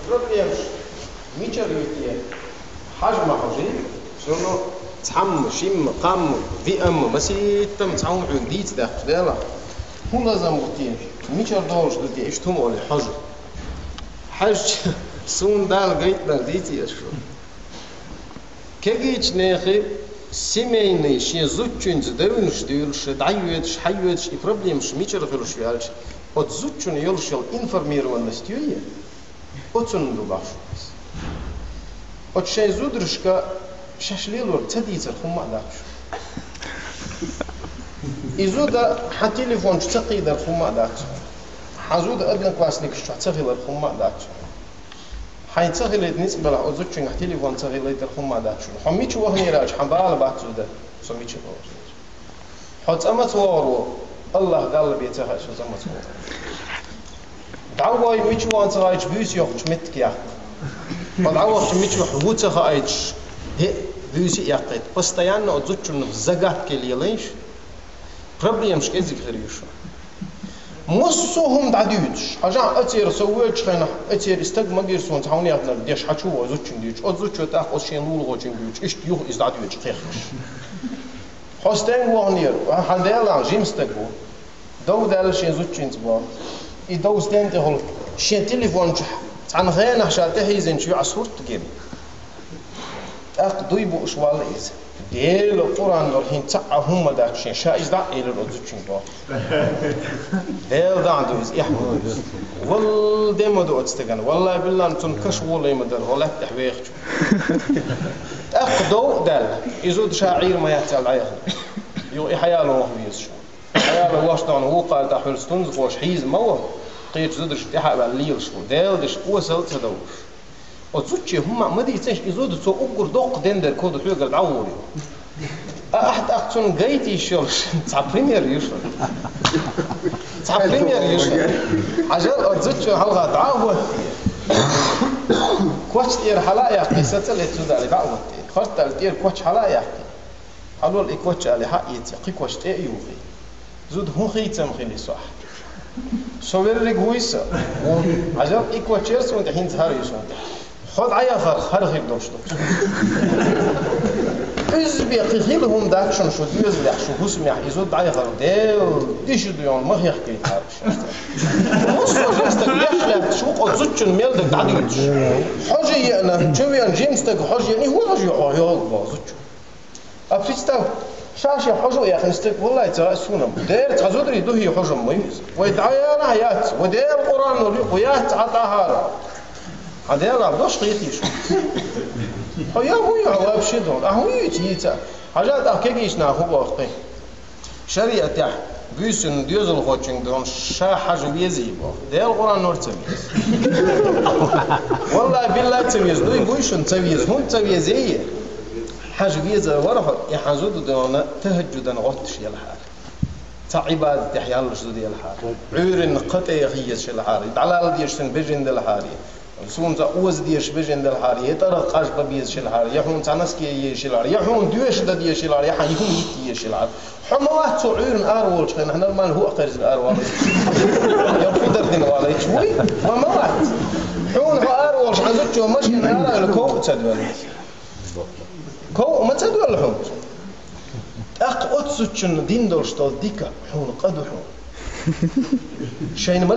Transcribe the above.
проблемш мичарвитие حجم حجي شنو تحم شم قام VM مسيتم تعاون عنديت داخل هو لازم قتين ميشر دورش دتي اشتم على حج سون دال جيت ديتي اشو كجيت ناخي سيميني شي زوتشن زدونش ديولش دعيوتش حيوتش проблемش ميشر فلوش يالش от زوتشن يولشل информированностью отсун дубаш от шей зудрышка شاشليلور تديتر خما داكش إزودا حتليفون تقيدر خما داكش حزود أدنى كلاسنيك تغيلر خما داكش حين تغيلت نسبة لأزوجين حتليفون تغيلت خما داكش حميش وهني راج حبال بعتودا سميش باور حط أما توارو الله قال بيتها شو زما توارو دعوة ميش وان ترايج بيس يوخش متكيا فدعوة ميش وحوتها خايج هي بيوسي يقيت постоянно отзучун в загадке лилейш проблемш كذي خريوش مصهم دعديوش أجا أتير سويت خنا أتير استق مجير سون تعاوني أبنا ديش حشوا أزوجين ديش أزوجوا تأخذ شيء لول غوجين ديش إيش يوه إزداديوش خيرش حستين وانير وحديلا جيم استقو دو دال شيء زوجين تبا يدو استين تقول شيء تليفون عن غير نحشة تهيزن شو عصور تجيب أقضي بوشوال إز ديل القرآن الحين تعهم داكشين شايز دا إلى الأزوجين با ديل دا عندوز يحمل وال ديم دو أتستجن والله بالله نتون كش والله مدر ولا تحويخ أقضو دال يزود شاعير ما يحتل عيال يو إحياله وهويز شو إحياله واشتان هو قال تحول ستونز خوش حيز موه قيت زدرش تحب الليل شو ديل دش وصل تدوش أتوجه هم ما دي تنش إزود تو أقر دوق دندر كود تقول عوري أحد أقصون جايتي شلش تعبريمير يشل تعبريمير يشل عجل أتوجه هلا دعوة كوتش تير حلايا قصة اللي تزود على دعوة خرط التير كوتش حلايا حلو الإكوتش على حق يتقي كوتش تيوغي زود هو خيتم خلي صح سوير رجويسا عجل إكوتشيرس وانت حين تهاري شون خد عيا فرخ هرخي بدوشتو إزبي قيلهم داكشن شو ديوز لح شو هسمع يزود عيا فرخ ديش ديون ما هي حكيت هارش وصو جنستك يحلى شو قد زوجن ميلدك دعديوش حاجة أنا جويان جنستك حاجة يعني هو حاجة عيال بازوجن أبسيستاو شاشة حاجة يا أخي نستك والله ترى دير تغزودري دوهي حاجة ميز ويدعيانا حيات ودير القرآن ويات عطاهارا هذا لا بدوش قيتيش هيا هو أبشدون هو يجيتا حاجات أكيدش ناخو باقي شريعة تاع بيسن ديوز الخوتشين دون شا حاجة بيزيبا دير القرآن نور تميز والله بالله تميز دوي بويشن تميز هم تميزية حاجة بيزا ورفض يحازود دون تهجدا غطش يلحال تعباد تحيال رشدود يلحال عير قطعي غيش يلحال دعلال ديشتن بجن دلحالي سون زاوز ديش بجن دلحالي يترى قاش ببيز شلحال يحون تنسكي يشلال يحون دوش ددي يشلال يحون يتي يشلال حموات عير أرولش خلينا إحنا المال هو أقرز الأرول يقدر دين ولا يشوي وموات حون هو أرولش عزوجه مش أنا الكو تدول كو ما تدول الحوت أق أتسوتشن دين دورش توديكا حون قدو حون شين